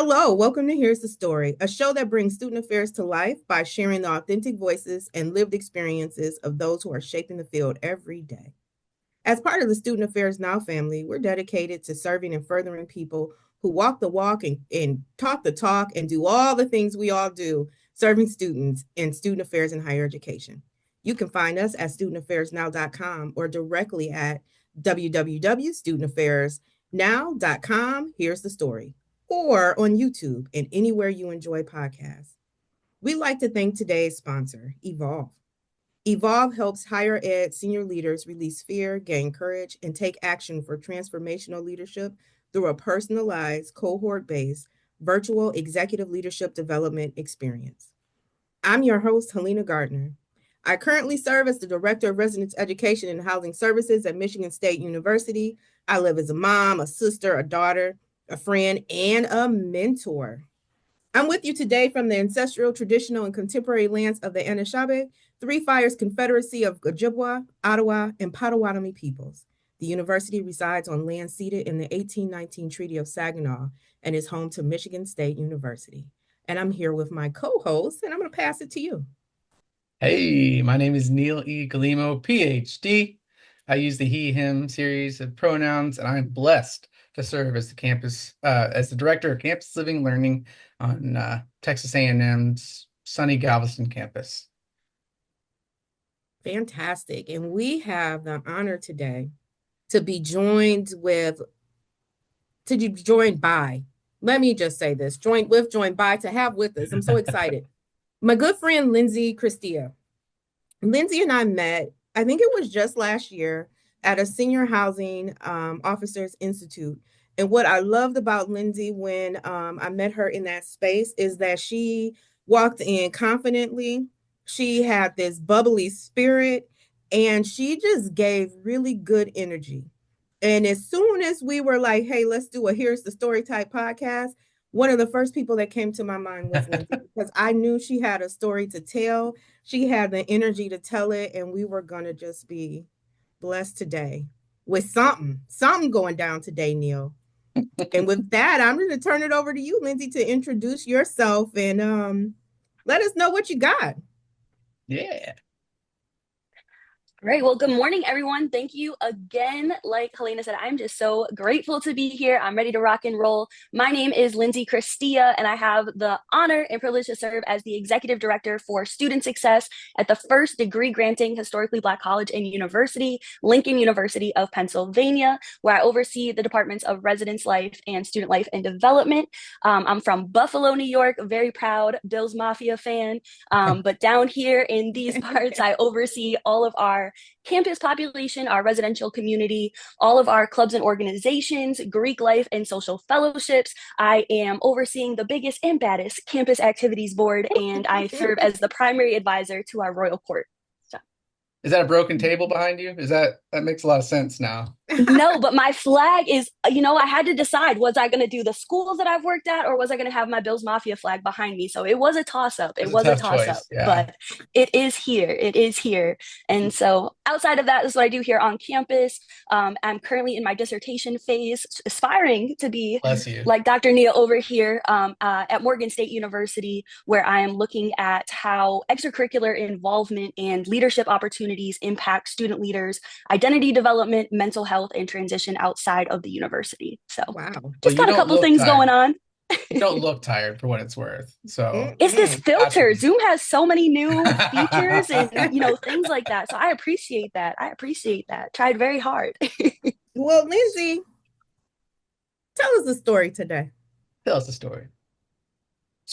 Hello, welcome to Here's the Story, a show that brings student affairs to life by sharing the authentic voices and lived experiences of those who are shaping the field every day. As part of the Student Affairs Now family, we're dedicated to serving and furthering people who walk the walk and talk the talk and do all the things we all do, serving students in student affairs and higher education. You can find us at studentaffairsnow.com or directly at www.studentaffairsnow.com. Here's the story, or on YouTube and anywhere you enjoy podcasts. We'd like to thank today's sponsor, Evolve. Evolve helps higher ed senior leaders release fear, gain courage, and take action for transformational leadership through a personalized, cohort based, virtual executive leadership development experience. I'm your host, Helena Gardner. I currently serve as the Director of Residence Education and Housing Services at Michigan State University. I live as a mom, a sister, a daughter, a friend, and a mentor. I'm with you today from the ancestral, traditional, and contemporary lands of the Anishinaabe, Three Fires Confederacy of Ojibwa, Ottawa, and Potawatomi peoples. The university resides on land ceded in the 1819 Treaty of Saginaw and is home to Michigan State University. And I'm here with my co-host, and I'm going to pass it to you. Hey, my name is Neil E. Galimo, PhD. I use the he, him series of pronouns, and I'm blessed to serve as the director of campus living learning on Texas A&M's sunny Galveston campus. Fantastic. And we have the honor today to be joined with, to be joined by, let me just say this, joined by, to have with us. I'm so excited. My good friend, Lindsay Christia. Lindsay and I met, I think it was just last year, at a senior housing officers institute. And what I loved about Lindsay when I met her in that space is that she walked in confidently. She had this bubbly spirit and she just gave really good energy. And as soon as we were like, hey, let's do a Here's the Story type podcast, one of the first people that came to my mind was Lindsay because I knew she had a story to tell. She had the energy to tell it, and we were going to just be blessed today with something going down today, Neil. And with that, I'm going to turn it over to you, Lindsay, to introduce yourself and let us know what you got. Yeah. Great. Well, good morning, everyone. Thank you again. Like Helena said, I'm just so grateful to be here. I'm ready to rock and roll. My name is Lindsay Christia, and I have the honor and privilege to serve as the Executive Director for Student Success at the first degree granting historically Black college and university, Lincoln University of Pennsylvania, where I oversee the departments of residence life and student life and development. I'm from Buffalo, New York, very proud Bills Mafia fan. But down here in these parts, I oversee all of our campus population, our residential community, all of our clubs and organizations, Greek life and social fellowships. I am overseeing the biggest and baddest campus activities board, and I serve as the primary advisor to our royal court. Is that a broken table behind you? That makes a lot of sense now? No, but my flag is, I had to decide, was I going to do the schools that I've worked at or was I going to have my Bills Mafia flag behind me? So it was a toss up. It was a toss up, yeah. But it is here. It is here. And so outside of that, this is what I do here on campus. I'm currently in my dissertation phase, aspiring to be like Dr. Neil over here at Morgan State University, where I am looking at how extracurricular involvement and leadership opportunities impact student leaders, identity development, mental health, and transition outside of the university. So wow. Just got a couple things going on. You don't look tired for what it's worth. So it's this filter. Zoom has so many new features and things like that. So I appreciate that. Tried very hard. Well, Lindsay, tell us the story today. Tell us the story.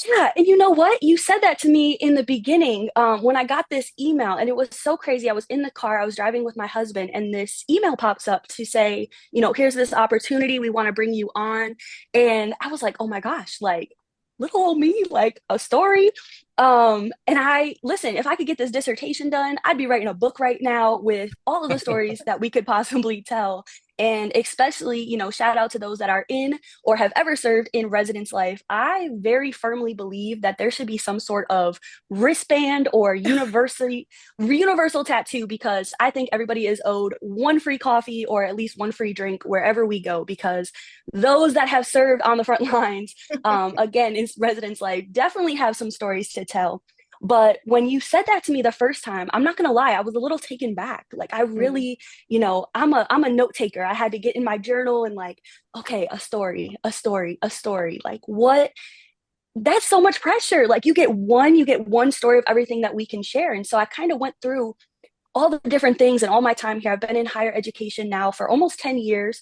Yeah, and you know what? You said that to me in the beginning when I got this email, and it was so crazy. I was in the car, I was driving with my husband, and this email pops up to say, here's this opportunity. We want to bring you on. And I was like, oh my gosh, like little old me, like a story. And listen, if I could get this dissertation done, I'd be writing a book right now with all of the stories that we could possibly tell. And especially, shout out to those that are in or have ever served in residence life. I very firmly believe that there should be some sort of wristband or universal tattoo, because I think everybody is owed one free coffee or at least one free drink wherever we go, because those that have served on the front lines, again, in residence life, definitely have some stories to tell. But when you said that to me the first time, I'm not gonna lie, I was a little taken back. Like, I really, I'm a note taker. I had to get in my journal and like, okay, a story, a story, a story. Like, what? That's so much pressure. Like, you get one story of everything that we can share. And so I kind of went through all the different things and all my time here. I've been in higher education now for almost 10 years.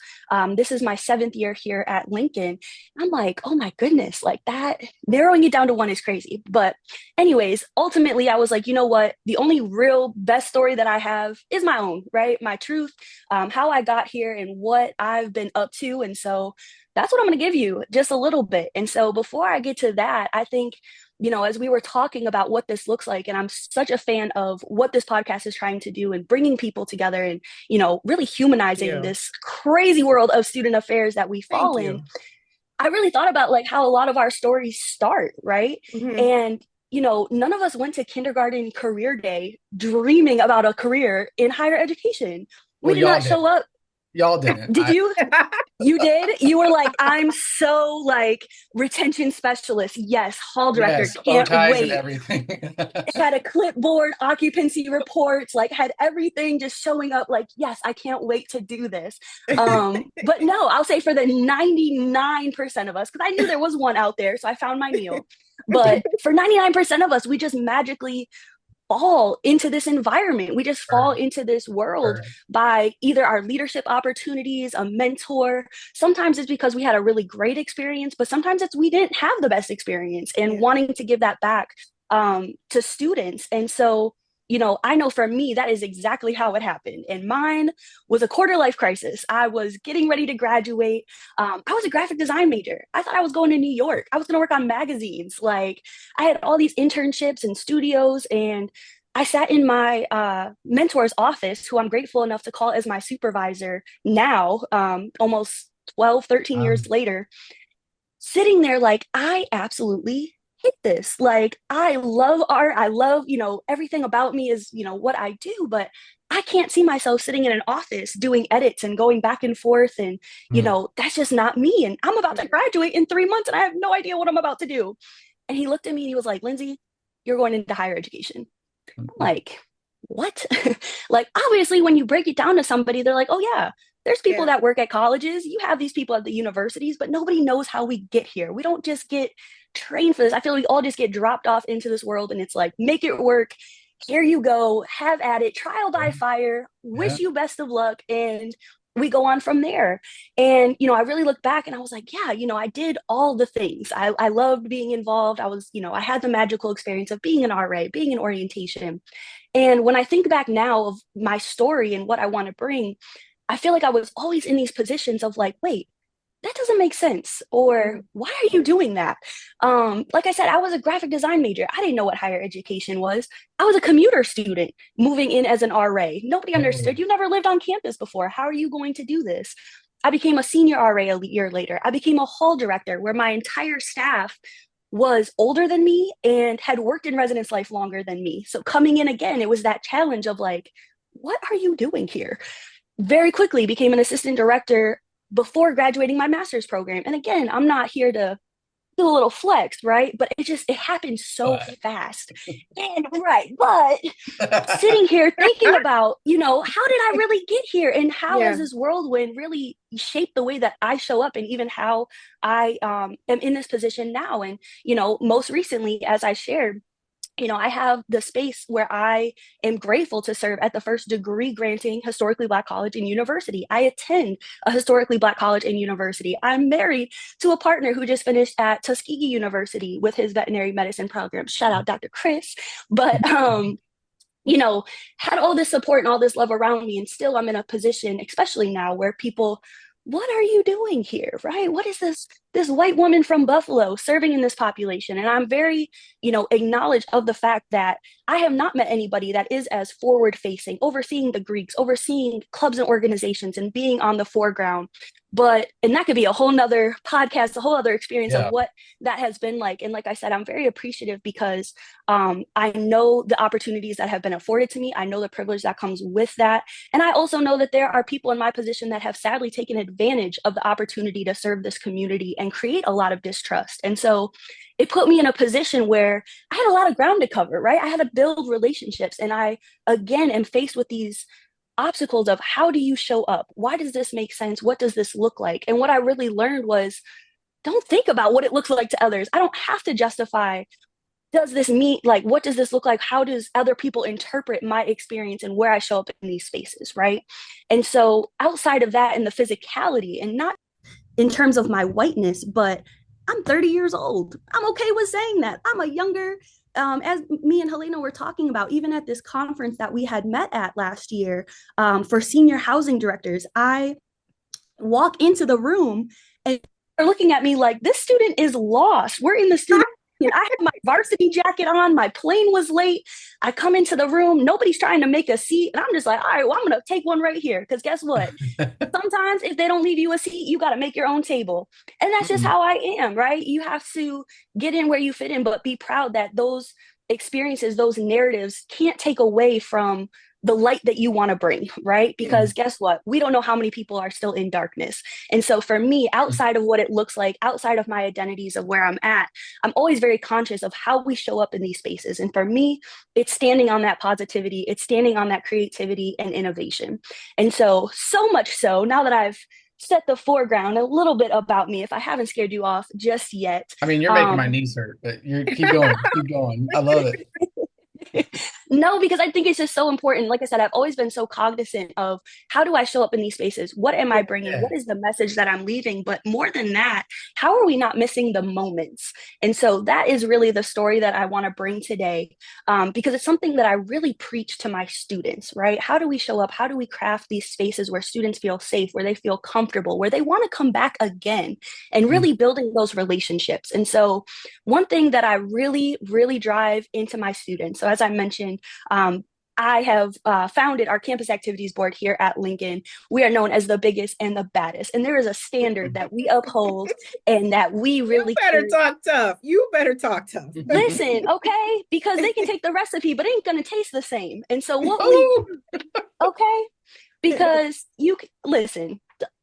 This is my 7th year here at Lincoln. I'm like, oh my goodness, like that, narrowing it down to one is crazy. But anyways, ultimately I was like, you know what? The only real best story that I have is my own, right? My truth, how I got here and what I've been up to. And so that's what I'm going to give you, just a little bit. And so before I get to that, I think, as we were talking about what this looks like, and I'm such a fan of what this podcast is trying to do and bringing people together and, really humanizing this crazy world of student affairs that we fall in. I really thought about like how a lot of our stories start, right? And, none of us went to kindergarten career day dreaming about a career in higher education. We did not show up. Y'all didn't. Did you? You did? You were like, I'm so like retention specialist. Yes, hall director. Yes, can't wait. And everything. Had a clipboard, occupancy reports, like had everything just showing up. Like, yes, I can't wait to do this. But no, I'll say for the 99% of us, because I knew there was one out there, so I found my Neil. But for 99% of us, we just magically fall into this environment. We just fall into this world by either our leadership opportunities, a mentor. Sometimes it's because we had a really great experience, but sometimes it's we didn't have the best experience and wanting to give that back to students. And so, I know for me, that is exactly how it happened. And mine was a quarter life crisis. I was getting ready to graduate. I was a graphic design major. I thought I was going to New York. I was going to work on magazines. Like, I had all these internships and studios, and I sat in my mentor's office, who I'm grateful enough to call as my supervisor now, almost 12, 13 years later, sitting there like, I absolutely hate this. Like, I love art. I love, everything about me is, what I do, but I can't see myself sitting in an office doing edits and going back and forth. And, that's just not me. And I'm about to graduate in 3 months and I have no idea what I'm about to do. And he looked at me and he was like, Lindsay, you're going into higher education. I'm like, what? Like, obviously, when you break it down to somebody, they're like, oh, yeah, there's people that work at colleges. You have these people at the universities, but nobody knows how we get here. We don't just get trained for this. I feel we all just get dropped off into this world, and it's like, make it work. Here you go. Have at it. Trial by fire. Wish you best of luck. And we go on from there. And, I really look back and I was like, yeah, I did all the things. I loved being involved. I was, I had the magical experience of being an RA, being in orientation. And when I think back now of my story and what I want to bring, I feel like I was always in these positions of like, wait, that doesn't make sense. Or why are you doing that? Like I said, I was a graphic design major. I didn't know what higher education was. I was a commuter student moving in as an RA. Nobody understood. You never lived on campus before. How are you going to do this? I became a senior RA a year later. I became a hall director where my entire staff was older than me and had worked in residence life longer than me. So coming in again, it was that challenge of like, what are you doing here? Very quickly became an assistant director before graduating my master's program. And again, I'm not here to do a little flex, right? But it happened so fast. And but sitting here thinking about, how did I really get here? And how has this whirlwind really shaped the way that I show up and even how I am in this position now? And, most recently, as I shared, I have the space where I am grateful to serve at the first degree granting historically Black college and university. I attend a historically Black college and university. I'm married to a partner who just finished at Tuskegee University with his veterinary medicine program. Shout out Dr. Chris. But, had all this support and all this love around me. And still I'm in a position, especially now, where people what are you doing here, right? What is this white woman from Buffalo serving in this population? And I'm very, acknowledge of the fact that I have not met anybody that is as forward facing, overseeing the Greeks, overseeing clubs and organizations and being on the foreground. And that could be a whole nother podcast, a whole other experience of Yeah. what that has been like. And like I said, I'm very appreciative because I know the opportunities that have been afforded to me. I know the privilege that comes with that. And I also know that there are people in my position that have sadly taken advantage of the opportunity to serve this community and create a lot of distrust. And so it put me in a position where I had a lot of ground to cover, right? I had to build relationships. And I, again, am faced with these obstacles of how do you show up? Why does this make sense? What does this look like? And what I really learned was don't think about what it looks like to others. I don't have to justify, does this mean, like, what does this look like? How does other people interpret my experience and where I show up in these spaces, right? And so outside of that and the physicality, and not in terms of my whiteness, but I'm 30 years old. I'm okay with saying that. I'm a younger, as me and Helena were talking about, even at this conference that we had met at last year for senior housing directors, I walk into the room and they're looking at me like, this student is lost. We're in the student. I had my varsity jacket on. My plane was late. I come into the room. Nobody's trying to make a seat. And I'm just like, all right, well, I'm going to take one right here. Because guess what? Sometimes if they don't leave you a seat, you got to make your own table. And that's just how I am, right? You have to get in where you fit in, but be proud that those experiences, those narratives can't take away from the light that you want to bring, right? Because guess what? We don't know how many people are still in darkness. And so for me, outside of what it looks like, outside of my identities of where I'm at, I'm always very conscious of how we show up in these spaces. And for me, it's standing on that positivity, it's standing on that creativity and innovation. And so much so, now that I've set the foreground a little bit about me, if I haven't scared you off just yet. I mean, you're making my knees hurt, but you keep going, keep going. I love it. No, because I think it's just so important. Like I said, I've always been so cognizant of how do I show up in these spaces? What am I bringing? What is the message that I'm leaving? But more than that, how are we not missing the moments? And so that is really the story that I want to bring today, because it's something that I really preach to my students, right? How do we show up? How do we craft these spaces where students feel safe, where they feel comfortable, where they want to come back again, and really building those relationships? And so one thing that I really, really drive into my students, so as I mentioned, I have founded our campus activities board here at Lincoln. We are known as the biggest and the baddest. And there is a standard that we uphold and that we really You better talk tough. You better talk tough. Listen, okay? Because they can take the recipe, but it ain't going to taste the same. And so okay? Because listen,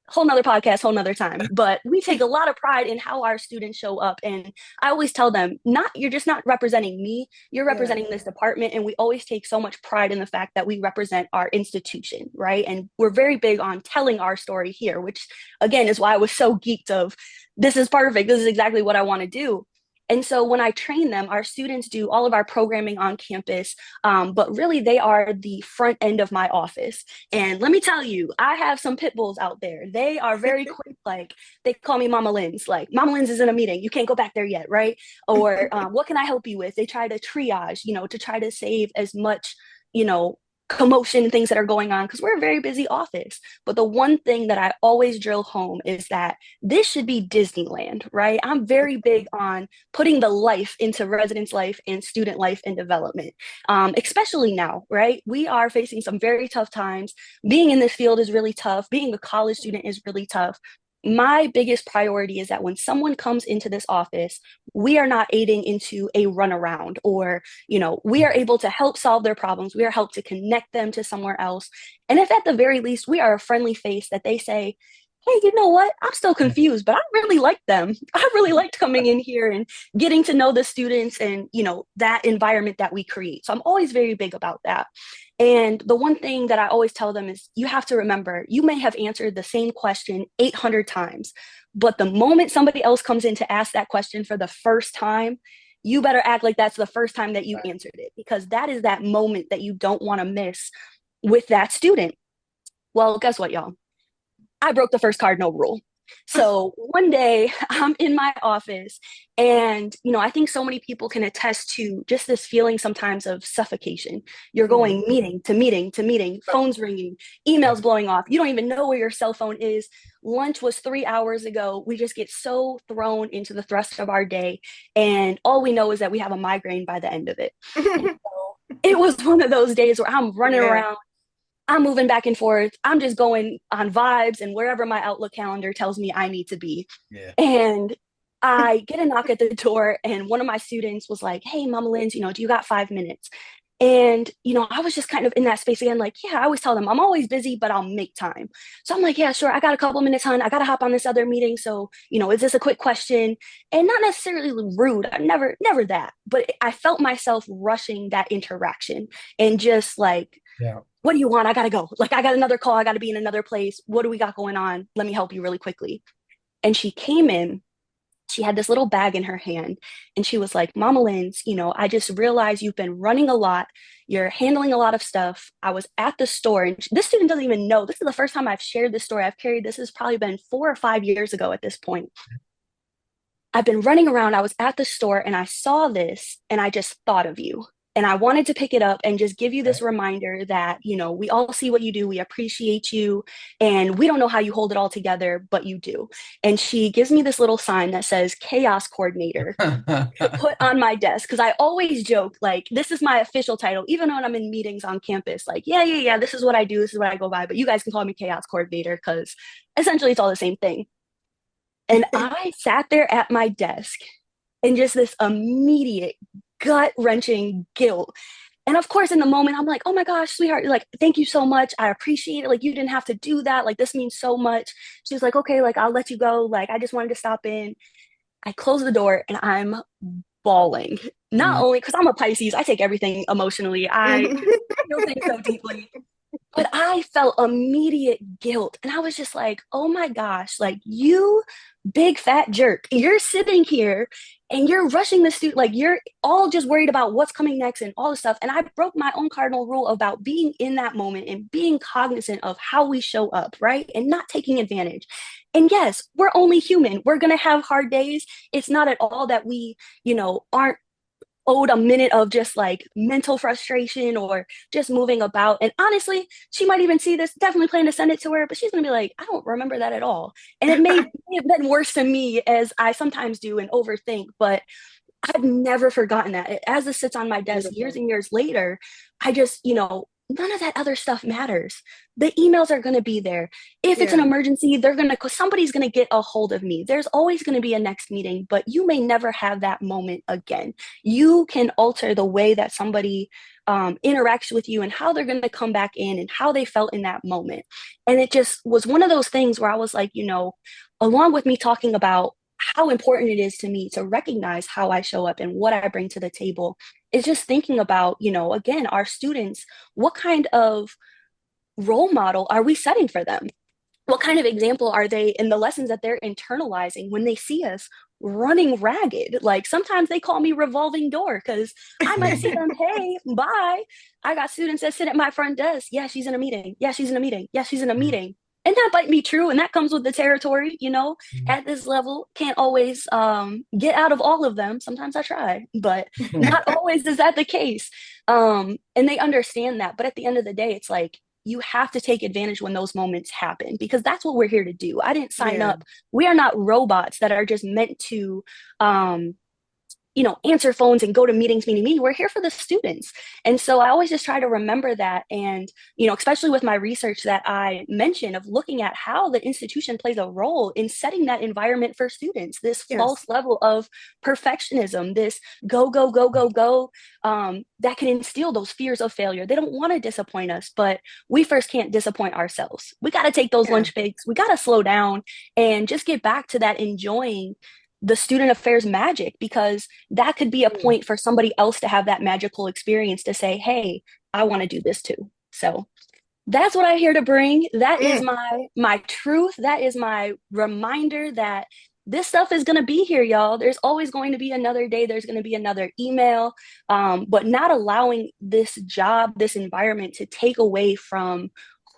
whole nother podcast, whole nother time. But we take a lot of pride in how our students show up. And I always tell them, you're just not representing me, you're representing this department. And we always take so much pride in the fact that we represent our institution, right? And we're very big on telling our story here, which again is why I was so geeked of this is perfect. This is exactly what I want to do. And so when I train them, our students do all of our programming on campus, but really they are the front end of my office. And let me tell you, I have some pit bulls out there. They are very quick, like they call me Mama Lynn's, like Mama Lynn's is in a meeting. You can't go back there yet, right? Or what can I help you with? They try to triage, to try to save as much, commotion and things that are going on because we're a very busy office. But the one thing that I always drill home is that this should be Disneyland, right? I'm very big on putting the life into residence life and student life and development, especially now, right? We are facing some very tough times. Being in this field is really tough. Being a college student is really tough. My biggest priority is that when someone comes into this office, we are not aiding into a runaround or, we are able to help solve their problems. We are helped to connect them to somewhere else. And if at the very least, we are a friendly face that they say, hey, you know what? I'm still confused, but I really like them. I really liked coming in here and getting to know the students and, that environment that we create. So I'm always very big about that. And the one thing that I always tell them is you have to remember, you may have answered the same question 800 times, but the moment somebody else comes in to ask that question for the first time, you better act like that's the first time that you answered it, because that is that moment that you don't want to miss with that student. Well, guess what, y'all? I broke the first cardinal rule. So one day I'm in my office and, I think so many people can attest to just this feeling sometimes of suffocation. You're Mhm. going meeting to meeting to meeting, phones ringing, emails blowing off. You don't even know where your cell phone is. Lunch was 3 hours ago. We just get so thrown into the thrust of our day. And all we know is that we have a migraine by the end of it. And so it was one of those days where I'm running Yeah. around, I'm moving back and forth. I'm just going on vibes and wherever my Outlook calendar tells me I need to be. Yeah. And I get a knock at the door, and one of my students was like, "Hey, Mama Linz, do you got 5 minutes?" And, I was just kind of in that space again, like, yeah, I always tell them I'm always busy, but I'll make time. So I'm like, yeah, sure. I got a couple of minutes, hon. I got to hop on this other meeting. So, is this a quick question? And not necessarily rude. I never that. But I felt myself rushing that interaction and just like, Yeah. what do you want? I got to go. Like, I got another call. I got to be in another place. What do we got going on? Let me help you really quickly. And she came in. She had this little bag in her hand and she was like, Mama Linz, I just realized you've been running a lot. You're handling a lot of stuff. I was at the store, and this student doesn't even know. This is the first time I've shared this story. I've carried this has probably been 4 or 5 years ago at this point. I've been running around. I was at the store and I saw this and I just thought of you. And I wanted to pick it up and just give you this reminder that, we all see what you do. We appreciate you. And we don't know how you hold it all together, but you do. And she gives me this little sign that says chaos coordinator to put on my desk. Cause I always joke, like, this is my official title, even when I'm in meetings on campus, like, yeah, this is what I do. This is what I go by, but you guys can call me chaos coordinator because essentially it's all the same thing. And I sat there at my desk and just this immediate gut wrenching guilt. And of course, in the moment, I'm like, oh my gosh, sweetheart, like, thank you so much. I appreciate it. Like, you didn't have to do that. Like, this means so much. She's like, okay, like, I'll let you go. Like, I just wanted to stop in. I close the door and I'm bawling. Not only because I'm a Pisces, I take everything emotionally. I feel things so deeply. But I felt immediate guilt. And I was just like, oh my gosh, like, you big fat jerk, you're sitting here and you're rushing the student, like, you're all just worried about what's coming next and all this stuff. And I broke my own cardinal rule about being in that moment and being cognizant of how we show up, right? And not taking advantage. And yes, we're only human. We're going to have hard days. It's not at all that we, aren't owed a minute of just like mental frustration or just moving about. And honestly, she might even see this, definitely plan to send it to her, but she's going to be like, I don't remember that at all. And it may have been worse to me, as I sometimes do and overthink, but I've never forgotten that. As it sits on my desk years and years later, I just, none of that other stuff matters. The emails are going to be there. If it's an emergency, somebody's going to get a hold of me. There's always going to be a next meeting, but you may never have that moment again. You can alter the way that somebody interacts with you and how they're going to come back in and how they felt in that moment. And it just was one of those things where I was like, along with me talking about how important it is to me to recognize how I show up and what I bring to the table, is just thinking about, again, our students, what kind of role model are we setting for them? What kind of example are they in the lessons that they're internalizing when they see us running ragged? Like, sometimes they call me revolving door because I might see them, hey, bye. I got students that sit at my front desk. Yeah, she's in a meeting. Yeah, she's in a meeting. Yeah, she's in a meeting. And that might be true. And that comes with the territory, at this level. Can't always get out of all of them. Sometimes I try, but not always is that the case. And they understand that. But at the end of the day, it's like, you have to take advantage when those moments happen, because that's what we're here to do. I didn't sign up. We are not robots that are just meant to answer phones and go to meetings. We're here for the students. And so I always just try to remember that. And, especially with my research that I mentioned of looking at how the institution plays a role in setting that environment for students, this false level of perfectionism, this go, go, go, go, go, that can instill those fears of failure. They don't want to disappoint us, but we first can't disappoint ourselves. We got to take those lunch breaks. We got to slow down and just get back to that enjoying the student affairs magic, because that could be a point for somebody else to have that magical experience to say, hey, I want to do this too. So that's what I'm here to bring. That is my truth. That is my reminder that this stuff is going to be here, y'all. There's always going to be another day. There's going to be another email, but not allowing this job, this environment to take away from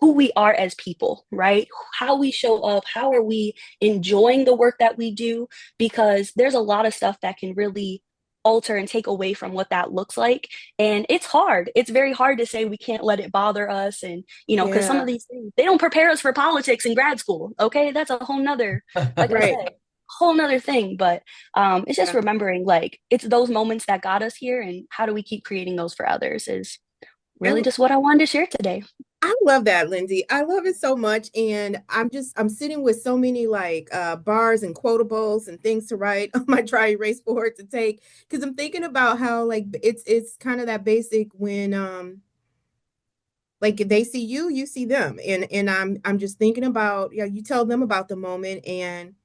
who we are as people, right? How we show up, how are we enjoying the work that we do? Because there's a lot of stuff that can really alter and take away from what that looks like. And it's hard. It's very hard to say we can't let it bother us. And, because some Yeah, of these things, they don't prepare us for politics in grad school. Okay. That's a whole nother, like I right. said, whole nother thing. But it's just Yeah. remembering like it's those moments that got us here and how do we keep creating those for others is really And just what I wanted to share today. I love that, Lindsay. I love it so much. And I'm sitting with so many like bars and quotables and things to write on my dry erase board to take because I'm thinking about how like it's kind of that basic when like if they see you, you see them. And I'm just thinking about, you tell them about the moment and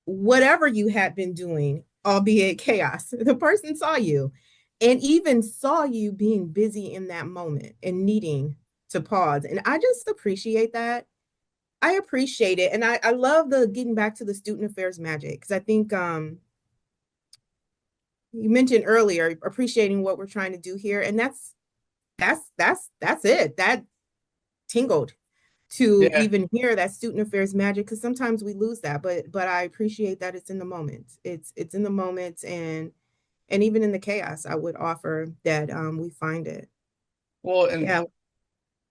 whatever you had been doing, albeit chaos, the person saw you and even saw you being busy in that moment and needing to pause. And I just appreciate that. I appreciate it. And I love the getting back to the student affairs magic because I think you mentioned earlier appreciating what we're trying to do here. And that's it. That tingled to Yeah. even hear that student affairs magic because sometimes we lose that, but I appreciate that it's in the moment. It's in the moments and even in the chaos I would offer that we find it. Well, Yeah,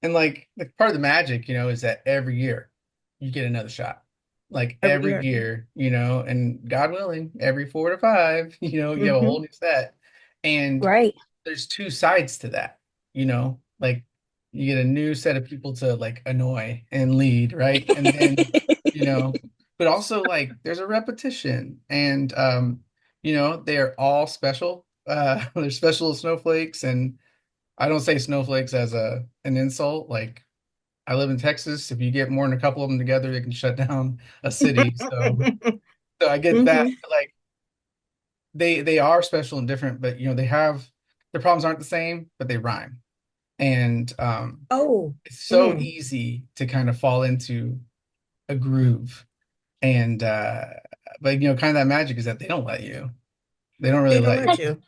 and like part of the magic, is that every year you get another shot. Like every every year. year, and God willing, every 4 to 5, you have a Hmm. whole new set. And Right. there's two sides to that, like you get a new set of people to like annoy and lead, right? And then, you know, but also like there's a repetition and they are all special. They're special snowflakes, and I don't say snowflakes as an insult. Like I live in Texas. If you get more than a couple of them together, they can shut down a city. So I get that. Hmm. Like they are special and different, but they have their problems aren't the same, but they rhyme. And Oh, it's so mm, easy to kind of fall into a groove. And but kind of that magic is that they don't let you. They don't really they don't let let you. you.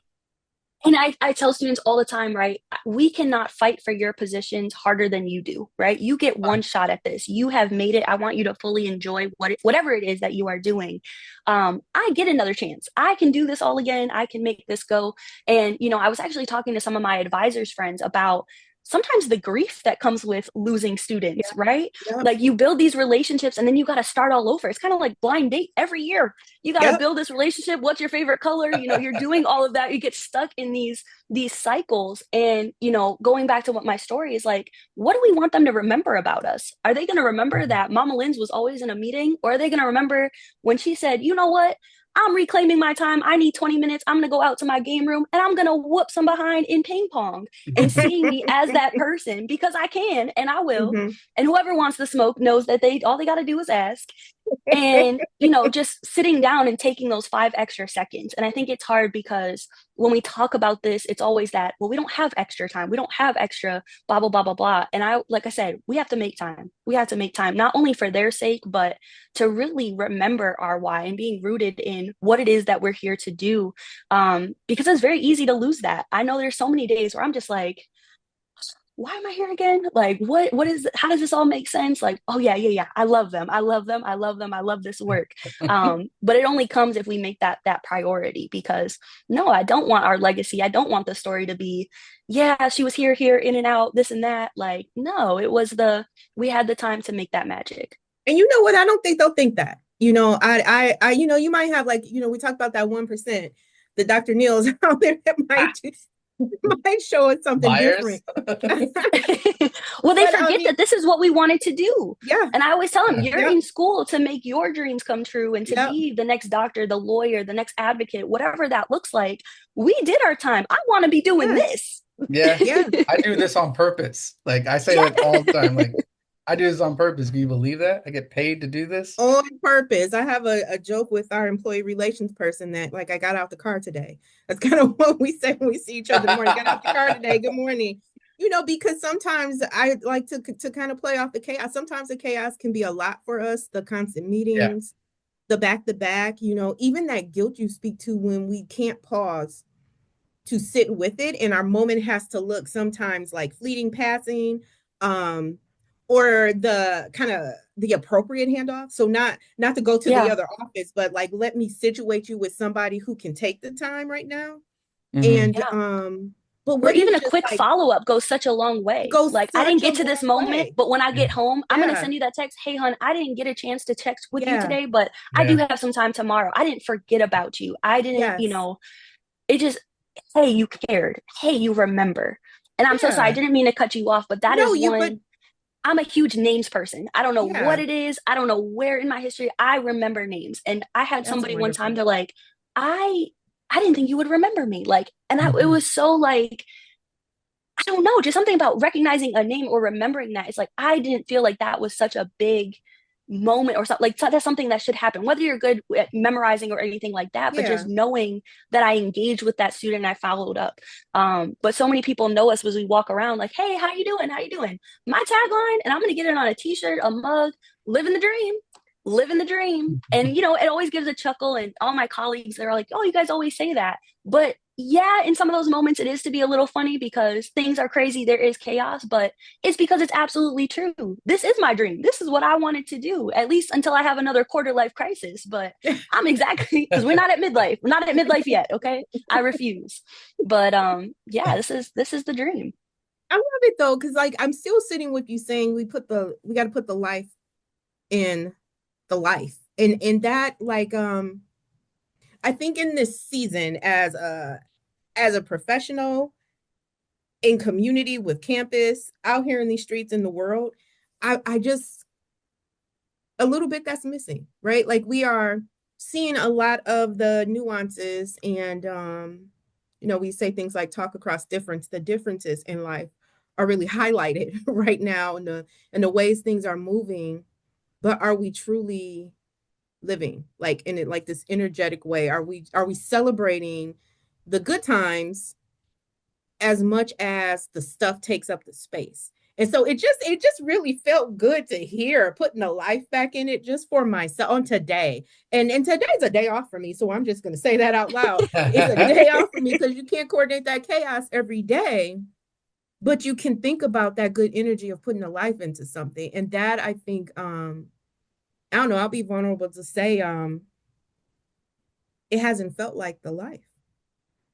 And I tell students all the time, right? We cannot fight for your positions harder than you do, right? You get one shot at this. You have made it. I want you to fully enjoy whatever it is that you are doing. I get another chance. I can do this all again. I can make this go. And, I was actually talking to some of my advisors' friends about sometimes the grief that comes with losing students, Yeah, right? yep, Like you build these relationships and then you got to start all over. It's kind of like blind date every year. You got to yep. build this relationship. What's your favorite color? You're doing all of that. You get stuck in these cycles. And, going back to what my story is like, what do we want them to remember about us? Are they going to remember that Mama Lynn's was always in a meeting? Or are they going to remember when she said, you know what? I'm reclaiming my time. I need 20 minutes. I'm going to go out to my game room and I'm going to whoop some behind in ping pong and seeing me as that person because I can and I will. Hmm. And whoever wants the smoke knows that all they got to do is ask. And just sitting down and taking those 5 extra seconds. And I think it's hard because when we talk about this, it's always that, well, we don't have extra time, we don't have extra blah blah blah blah blah. And I, like I said, we have to make time. We have to make time not only for their sake but to really remember our why and being rooted in what it is that we're here to do. Because it's very easy to lose that. I know there's so many days where I'm just like, why am I here again? Like, what is, how does this all make sense? Like, oh yeah, yeah, yeah. I love them. I love them. I love them. I love this work. But it only comes if we make that priority because no, I don't want our legacy. I don't want the story to be, yeah, she was here, in and out, this and that. Like, no, we had the time to make that magic. And you know what? I don't think they'll think that. You might have like, we talked about that 1%, the Dr. Neils out there that might show us something Liars. different. Well, they But I forget mean, that this is what we wanted to do. yeah, And I always tell them, Yeah. you're yeah, in school to make your dreams come true and to yeah. be the next doctor, the lawyer, the next advocate, whatever that looks like. We did our time. I want to be doing Yes, this. Yeah. yeah, I do this on purpose. Like I say Yeah. that all the time. Like I do this on purpose. Can you believe that? I get paid to do this? on purpose. I have a joke with our employee relations person that like I got out the car today. That's kind of what we say when we see each other in the morning. Got out the car today. Good morning. Because sometimes I like to kind of play off the chaos. Sometimes the chaos can be a lot for us, the constant Yeah. meetings, the back to back, even that guilt you speak to when we can't pause to sit with it and our moment has to look sometimes like fleeting passing, um or the kind of the appropriate handoff. So not to go to the Yeah. other office, but like let me situate you with somebody who can take the time right now. Hmm. And Yeah. but Or what do even you a just quick like follow-up goes such a long way. goes Like, I didn't such a get to this long moment, way. but when I Yeah. get home, I'm gonna Yeah. send you that text. Hey, hon, I didn't get a chance to text with you Yeah. today, but I do Yeah. have some time tomorrow. I didn't forget about you. I didn't, Yes. it just, hey, you cared. Hey, you remember. And I'm so sorry, I Yeah. didn't mean to cut you off, but that No, is you but one. I'm a huge names person. I don't know what yeah, it is. I don't know where in my history I remember names. And I had that's somebody one time, wonderful. they're like, I I didn't think you would remember me. Like, and it Hmm. was so like, I don't know, just something about recognizing a name or remembering that. It's like I didn't feel like that was such a big moment or something. Like that's something that should happen, whether you're good at memorizing or anything like that. But Yeah. just knowing that I engaged with that student, and I followed up. But so many people know us as we walk around, like, "Hey, how you doing? How you doing?" My tagline, and I'm gonna get it on a T-shirt, a mug, living the dream. Living the dream. And it always gives a chuckle. And all my colleagues, they're like, oh, you guys always say that. But yeah, in some of those moments, it is to be a little funny because things are crazy. There is chaos, but it's because it's absolutely true. This is my dream. This is what I wanted to do, at least until I have another quarter life crisis. But I'm exactly because we're not at midlife. We're not at midlife yet. Okay, I refuse. But yeah, this is the dream. I love it though, because like I'm still sitting with you saying we got to put the life in the life. And that like I think in this season as a professional in community with campus out here in these streets in the world, I just a little bit that's missing, right? Like we are seeing a lot of the nuances and we say things like talk across difference, the differences in life are really highlighted right now in the ways things are moving, but are we truly living like in it like this energetic way? Are we celebrating the good times as much as the stuff takes up the space? And so it just really felt good to hear putting the life back in it just for myself on today. And today's a day off for me. So I'm just gonna say that out loud. It's a day off for me because you can't coordinate that chaos every day, but you can think about that good energy of putting a life into something. And that I think I don't know, I'll be vulnerable to say it hasn't felt like the life.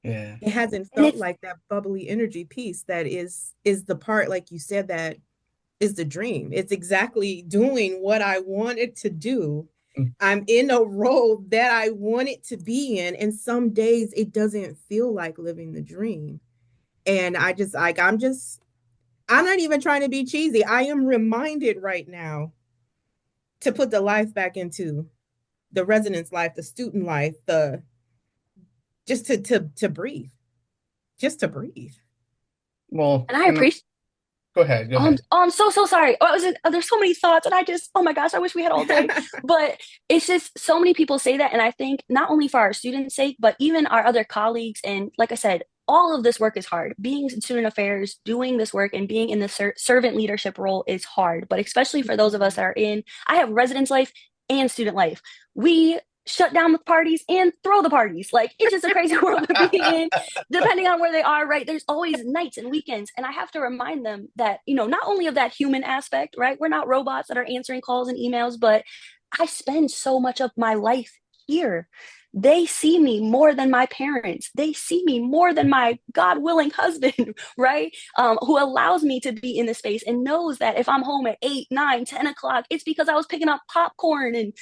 Yeah. It hasn't And felt it's like that bubbly energy piece that is the part, like you said, that is the dream. It's exactly doing what I wanted to do. I'm in a role that I want it to be in. And some days it doesn't feel like living the dream. And I just like I'm not even trying to be cheesy. I am reminded right now to put the life back into the residence life, the student life, the just to breathe. Just to breathe. Well, and I and appreciate. go ahead. Go Oh, ahead. I'm so sorry. There's so many thoughts, and I just, oh my gosh, I wish we had all day. But it's just so many people say that, and I think not only for our students' sake, but even our other colleagues. And like I said, all of this work is hard. Being in student affairs, doing this work, and being in the servant leadership role is hard. But especially for those of us that are in, I have residence life and student life. We shut down the parties and throw the parties. Like it's just a crazy world to be in, depending on where they are, right? There's always nights and weekends. And I have to remind them that, not only of that human aspect, right? We're not robots that are answering calls and emails, but I spend so much of my life here. They see me more than my parents. They see me more than my God willing husband, right? Who allows me to be in the space and knows that if I'm home at 8, 9, 10 o'clock, it's because I was picking up popcorn and,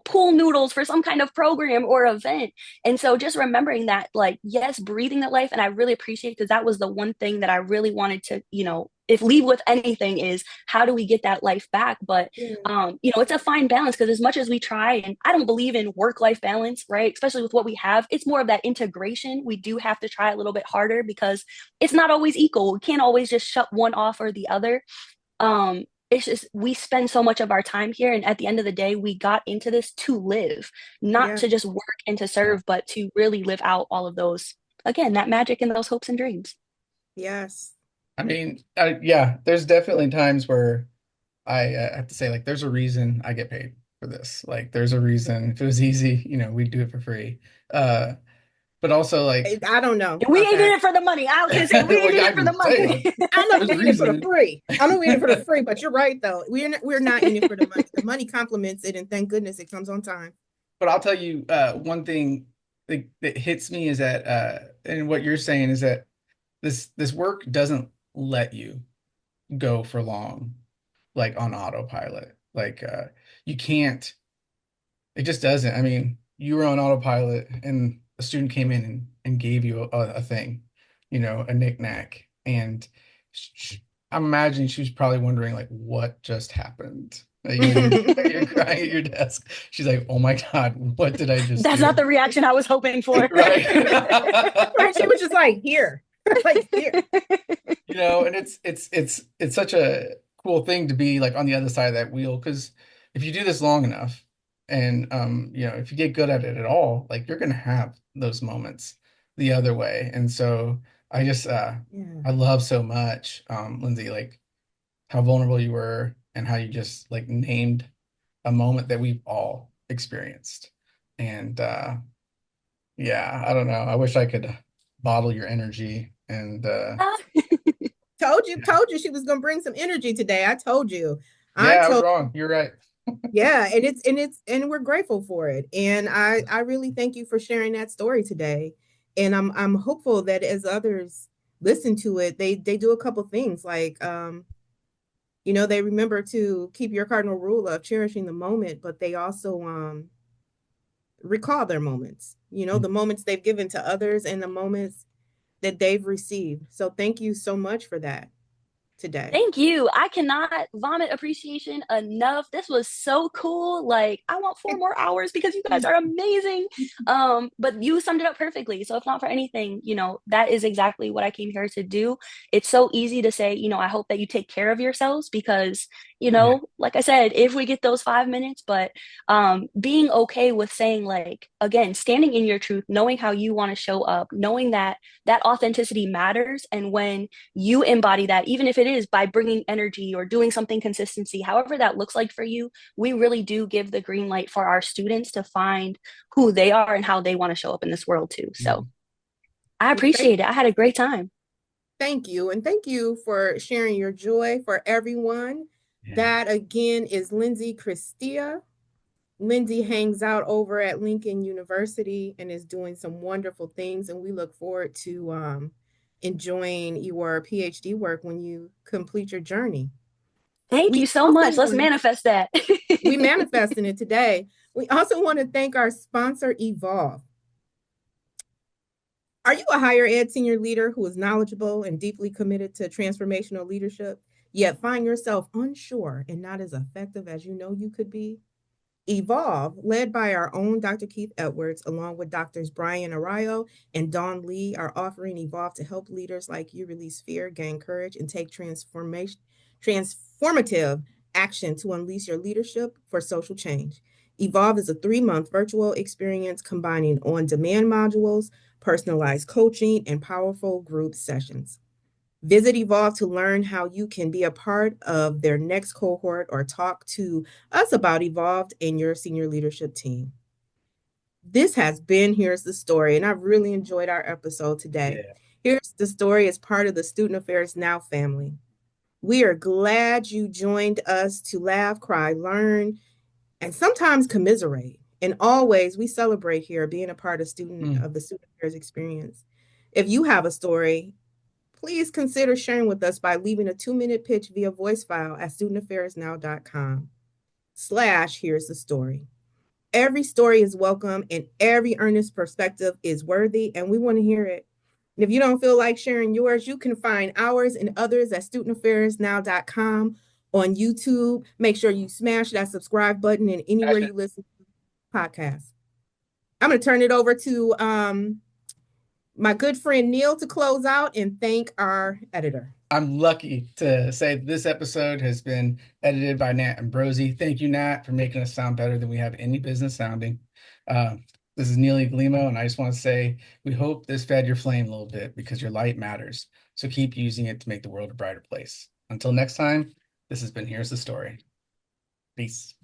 pool noodles for some kind of program or event. And so just remembering that, like, yes, breathing that life. And I really appreciate because that was the one thing that I really wanted to, if leave with anything is how do we get that life back? But Yeah. it's a fine balance because as much as we try, and I don't believe in work-life balance, right? Especially with what we have, it's more of that integration. We do have to try a little bit harder because it's not always equal. We can't always just shut one off or the other. It's just we spend so much of our time here, and at the end of the day, we got into this to live, not Yeah. to just work and to serve, but to really live out all of those, again, that magic and those hopes and dreams. Yes. I mean, yeah, there's definitely times where I have to say, like, there's a reason I get paid for this. Like, there's a reason. If it was easy, we'd do it for free. Uh, but also like, I don't know We about ain't in that. it for the money. I was gonna say we well, ain't in yeah, it for the I'm saying, money. I know there's we a in it for the reason. free. I know we in it for the free, but you're right though. We're not in it for the money. The money complements it, and thank goodness it comes on time. But I'll tell you, one thing that hits me is that, and what you're saying is that this work doesn't let you go for long, like on autopilot. Like, you can't. It just doesn't. I mean, you were on autopilot, and a student came in and gave you a thing, a knick-knack, and sh I'm imagining she was probably wondering like, what just happened? Like, you're crying at your desk. She's like, "Oh my God, what did I just That's do?" not the reaction I was hoping for. Right. Right? She was just like, here, like here. And it's such a cool thing to be like on the other side of that wheel, because if you do this long enough, and if you get good at it at all, like you're gonna have those moments the other way. And so I just Yeah. I love so much, Lindsay, like how vulnerable you were and how you just like named a moment that we've all experienced. And yeah, I don't know. I wish I could bottle your energy and Told you she was gonna bring some energy today. I told you. I yeah, I was told wrong. You're right. Yeah, and we're grateful for it. And I really thank you for sharing that story today. And I'm hopeful that as others listen to it, they do a couple things like they remember to keep your cardinal rule of cherishing the moment, but they also recall their moments, the moments they've given to others and the moments that they've received. So thank you so much for that today. Thank you. I cannot vomit appreciation enough. This was so cool. Like, I want 4 more hours because you guys are amazing. But you summed it up perfectly. So if not for anything, that is exactly what I came here to do. It's so easy to say, I hope that you take care of yourselves because, Yeah. like I said, if we get those 5 minutes, but being okay with saying, like, again, standing in your truth, knowing how you want to show up, knowing that that authenticity matters. And when you embody that, even if it is by bringing energy or doing something consistency, however that looks like for you, we really do give the green light for our students to find who they are and how they want to show up in this world too. So I Well, appreciate it. I had a great time. thank you. And thank you for sharing your joy for everyone. Yeah. That again is Lindsay Christia. Lindsay hangs out over at Lincoln University and is doing some wonderful things. And we look forward to enjoying your PhD work when you complete your journey. Thank We you so also much. Let's want manifest that. we manifesting it today. We also want to thank our sponsor, Evolve. Are you a higher ed senior leader who is knowledgeable and deeply committed to transformational leadership, yet find yourself unsure and not as effective as you know you could be? Evolve, led by our own Dr. Keith Edwards, along with Doctors Brian Arroyo and Dawn Lee, are offering Evolve to help leaders like you release fear, gain courage, and take transformative action to unleash your leadership for social change. Evolve is a 3-month virtual experience combining on demand modules, personalized coaching, and powerful group sessions. Visit Evolve to learn how you can be a part of their next cohort or talk to us about Evolved and your senior leadership team. This has been Here's the Story, and I've really enjoyed our episode today. Yeah. Here's the Story is part of the Student Affairs Now family. We are glad you joined us to laugh, cry, learn, and sometimes commiserate. And always, we celebrate here being a part of the Student Affairs experience. If you have a story, please consider sharing with us by leaving a 2-minute pitch via voice file at studentaffairsnow.com/here's the story. Every story is welcome and every earnest perspective is worthy, and we want to hear it. And if you don't feel like sharing yours, you can find ours and others at studentaffairsnow.com on YouTube. Make sure you smash that subscribe button and anywhere you listen to podcasts. I'm going to turn it over to my good friend Neil to close out and thank our editor. I'm lucky to say this episode has been edited by Nat Ambrosi. Thank you, Nat, for making us sound better than we have any business sounding. This is Neely Glimo, and I just want to say we hope this fed your flame a little bit because your light matters. So keep using it to make the world a brighter place. Until next time, this has been Here's the Story. Peace.